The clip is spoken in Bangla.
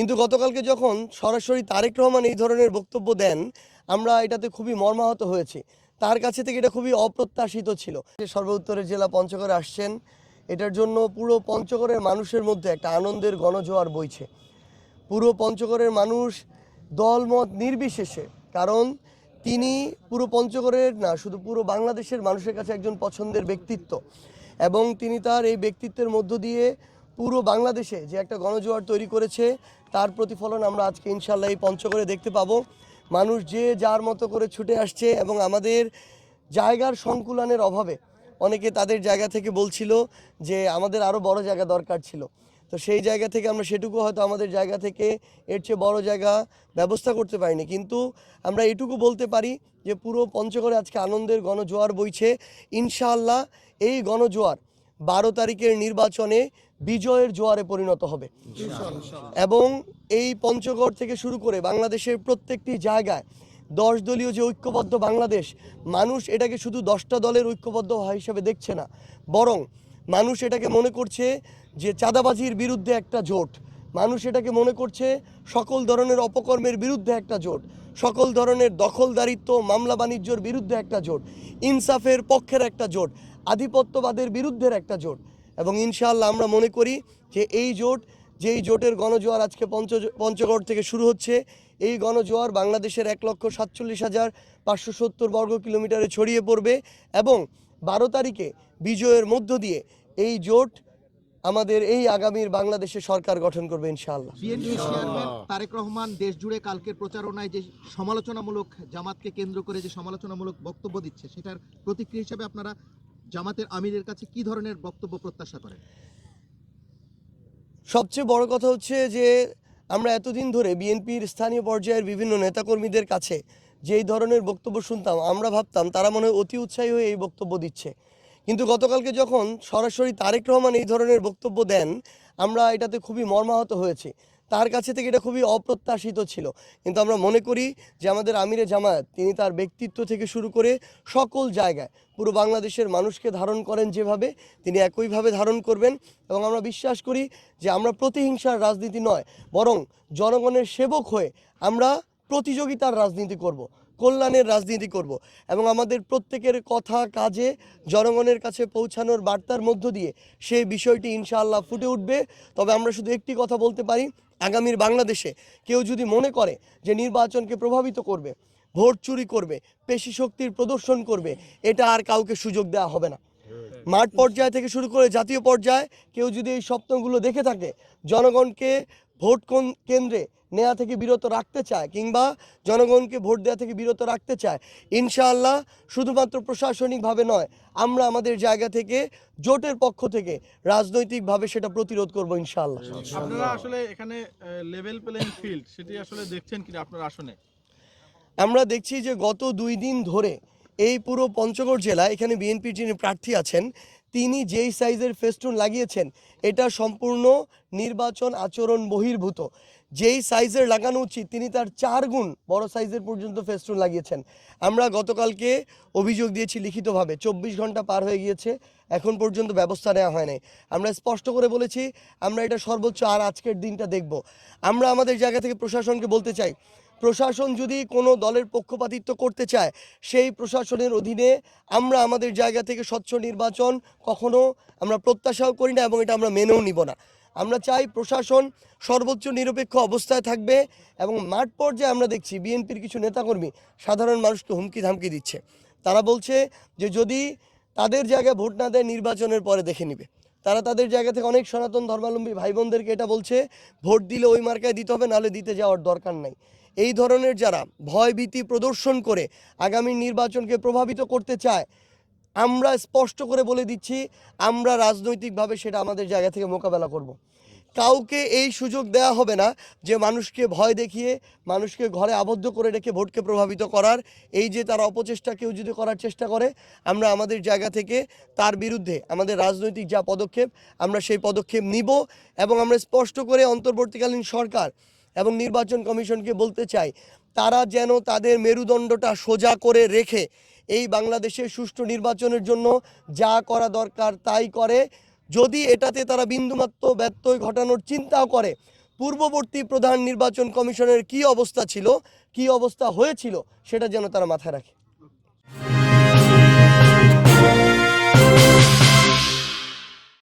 কিন্তু গতকালকে যখন সরাসরি তারেক রহমান এই ধরনের বক্তব্য দেন, আমরা এটাতে খুবই মর্মাহত হয়েছি। তার কাছে থেকে এটা খুবই অপ্রত্যাশিত ছিল। সর্বোত্তরের জেলা পঞ্চগড়ে আসছেন, এটার জন্য পুরো পঞ্চগড়ের মানুষের মধ্যে একটা আনন্দের গণজোয়ার বইছে। পুরো পঞ্চগড়ের মানুষ দলমত নির্বিশেষে, কারণ তিনি পুরো পঞ্চগড়ের না, শুধু পুরো বাংলাদেশের মানুষের কাছে একজন পছন্দের ব্যক্তিত্ব, এবং তিনি তার এই ব্যক্তিত্বের মধ্য দিয়ে পুরো বাংলাদেশে যে একটা গণজোয়ার তৈরি করেছে, তার প্রতিফলন আমরা আজকে ইনশাল্লাহ এই পঞ্চগড়ে দেখতে পাবো। মানুষ যে যার মতো করে ছুটে আসছে, এবং আমাদের জায়গার সংকুলানের অভাবে অনেকে তাদের জায়গা থেকে বলছিল যে আমাদের আরও বড় জায়গা দরকার ছিল। তো সেই জায়গা থেকে আমরা সেটুকু হয়তো আমাদের জায়গা থেকে এর চেয়ে বড় জায়গা ব্যবস্থা করতে পারিনি, কিন্তু আমরা এটুকু বলতে পারি যে পুরো পঞ্চগড়ে আজকে আনন্দের গণজোয়ার বইছে। ইনশাআল্লাহ এই গণজোয়ার 12 তারিখের নির্বাচনে বিজয়ের জোয়ারে পরিণত হবে, এবং এই পঞ্চগড় থেকে শুরু করে বাংলাদেশের প্রত্যেকটি জায়গায় 10 দলীয় যে ঐক্যবদ্ধ বাংলাদেশ, মানুষ এটাকে শুধু 10টা দলের ঐক্যবদ্ধ হিসেবে দেখছে না, বরং মানুষ এটাকে মনে করছে যে চাঁদাবাজির বিরুদ্ধে একটা জোট, মানুষ এটাকে মনে করছে সকল ধরনের অপকর্মের বিরুদ্ধে একটা জোট, সকল ধরনের দখলদারিত্ব মামলা বাণিজ্যর বিরুদ্ধে একটা জোট, ইনসাফের পক্ষের একটা জোট, আধিপত্যবাদের বিরুদ্ধের একটা জোট। এবং ইনশাআল্লাহ আমরা মনে করি যে এই জোট, যেই জোটের গণজোয়ার আজকে পঞ্চগড় থেকে শুরু হচ্ছে, এই গণজোয়ার বাংলাদেশের 1,47,570 বর্গ কিলোমিটারে ছড়িয়ে পড়বে, এবং 12 তারিখে বিজয়ের মধ্য দিয়ে এই জোট আমাদের এই আগামীর বাংলাদেশে সরকার গঠন করবে ইনশাআল্লাহ। বিএনপি চেয়ারম্যান তারেক রহমান দেশ জুড়ে কালকের প্রচারণায় যে সমালোচনামূলক, জামাতকে কেন্দ্র করে যে সমালোচনামূলক বক্তব্য দিচ্ছে, সেটার প্রতিক্রিয়া হিসেবে আপনারা জামাতের আমিরের কাছে কি ধরনের বক্তব্য প্রত্যাশা করেন? সবচেয়ে বড় কথা হচ্ছে যে আমরা এতদিন ধরে বিএনপির স্থানীয় পর্যায়ের বিভিন্ন নেতাকর্মীদের কাছে যেই ধরনের বক্তব্য শুনতাম, আমরা ভাবতাম তারা মনে হয় অতি উৎসাহী হয়ে এই বক্তব্য দিচ্ছে। কিন্তু গতকালকে যখন সরাসরি তারেক রহমান এই ধরনের বক্তব্য দেন, আমরা এটাতে খুবই মর্মাহত হয়েছি। তার কাছে থেকে এটা খুবই অপ্রত্যাশিত ছিল। কিন্তু আমরা মনে করি যে আমাদের আমিরে জামায়াত, তিনি তার ব্যক্তিত্ব থেকে শুরু করে সকল জায়গায় পুরো বাংলাদেশের মানুষকে ধারণ করেন যেভাবে, তিনি একইভাবে ধারণ করবেন। এবং আমরা বিশ্বাস করি যে আমরা প্রতিহিংসার রাজনীতি নয়, বরং জনগণের সেবক হয়ে আমরা প্রতিযোগিতার রাজনীতি করব, কল্যাণের রাজনীতি করব, এবং আমাদের প্রত্যেকের কথা কাজে জনগণের কাছে পৌঁছানোর বার্তার মধ্য দিয়ে সেই বিষয়টি ইনশাআল্লাহ ফুটে উঠবে। তবে আমরা শুধু একটি কথা বলতে পারি, আগামীর বাংলাদেশে কেউ যদি মনে করে যে নির্বাচনকে প্রভাবিত করবে, ভোট চুরি করবে, পেশি শক্তির প্রদর্শন করবে, এটা আর কাউকে সুযোগ দেওয়া হবে না। মাঠ পর্যায় থেকে শুরু করে জাতীয় পর্যায়ে কেউ যদি এই স্বপ্নগুলো দেখে থাকে, জনগণকে ভোট কেন্দ্রে নেওয়া থেকে বিরত রাখতে চায়, কিংবা জনগণকে ভোট দেওয়া থেকে বিরত রাখতে চায়, ইনশাআল্লাহ শুধুমাত্র প্রশাসনিকভাবে নয়, আমরা আমাদের জায়গা থেকে জোটের পক্ষ থেকে রাজনৈতিকভাবে সেটা প্রতিরোধ করব ইনশাআল্লাহ। আপনারা আসলে এখানে লেভেল প্লেইং ফিল্ড সেটি আসলে দেখছেন কিনা আপনার আসনে? আমরা দেখছি যে গত 2 দিন ধরে এই পুরো পঞ্চগড় জেলা, এখানে বিএনপির যিনি প্রার্থী আছেন, তিনি যেই সাইজের ফেস্টুন লাগিয়েছেন, এটা সম্পূর্ণ নির্বাচন আচরণ বহির্ভূত। যেই সাইজের লাগানো উচিত, তিনি তার 4 গুণ বড় সাইজের পর্যন্ত ফেস্টুন লাগিয়েছেন। আমরা গতকালকে অভিযোগ দিয়েছি লিখিতভাবে, 24 ঘন্টা পার হয়ে গিয়েছে, এখন পর্যন্ত ব্যবস্থা নেওয়া হয় নাই। আমরা স্পষ্ট করে বলেছি আমরা এটা সর্বোচ্চ আর আজকের দিনটা দেখব। আমরা আমাদের জায়গা থেকে প্রশাসনকে বলতে চাই, প্রশাসন যদি কোনো দলের পক্ষপাতিত্ব করতে চায়, সেই প্রশাসনের অধীনে আমরা আমাদের জায়গা থেকে স্বচ্ছ নির্বাচন কখনো আমরা প্রত্যাশাও করি না, এবং এটা আমরা মেনেও নিব না। আমরা চাই প্রশাসন সর্বোচ্চ নিরপেক্ষ অবস্থায় থাকবে। এবং মাঠ পর্যায়ে আমরা দেখছি বিএনপির কিছু নেতাকর্মী সাধারণ মানুষকে হুমকি ধামকি দিচ্ছে। তারা বলছে যে যদি তাদের জায়গায় ভোট না দেয়, নির্বাচনের পরে দেখে নিবে। তারা তাদের জায়গা থেকে অনেক সনাতন ধর্মাবলম্বী ভাই বোনদেরকে এটা বলছে, ভোট দিলে ওই মার্কায় দিতে হবে, নাহলে দিতে যাওয়ার দরকার নাই। এই ধরনের যারা ভয়ভীতি প্রদর্শন করে আগামী নির্বাচনকে প্রভাবিত করতে চায়, আমরা স্পষ্ট করে বলে দিচ্ছি, আমরা রাজনৈতিকভাবে সেটা আমাদের জায়গা থেকে মোকাবেলা করব। কাউকে এই সুযোগ দেওয়া হবে না যে মানুষকে ভয় দেখিয়ে, মানুষকে ঘরে আবদ্ধ করে রেখে ভোটকে প্রভাবিত করার। এই যে তার অপচেষ্টা কেউ যদি করার চেষ্টা করে, আমরা আমাদের জায়গা থেকে তার বিরুদ্ধে আমাদের রাজনৈতিক যা পদক্ষেপ, আমরা সেই পদক্ষেপ নিব। এবং আমরা স্পষ্ট করে অন্তর্বর্তীকালীন সরকার এবং নির্বাচন কমিশনকে বলতে চাই, তারা যেন তাদের মেরুদণ্ডটা সোজা করে রেখে এই বাংলাদেশের সুষ্ঠু নির্বাচনের জন্য যা করা দরকার তাই করে। যদি এটাতে তারা বিন্দুমাত্র ব্যত্যয় ঘটানোর চিন্তাও করে, পূর্ববর্তী প্রধান নির্বাচন কমিশনের কি অবস্থা ছিল, কি অবস্থা হয়েছিল, সেটা যেন তারা মাথায় রাখে।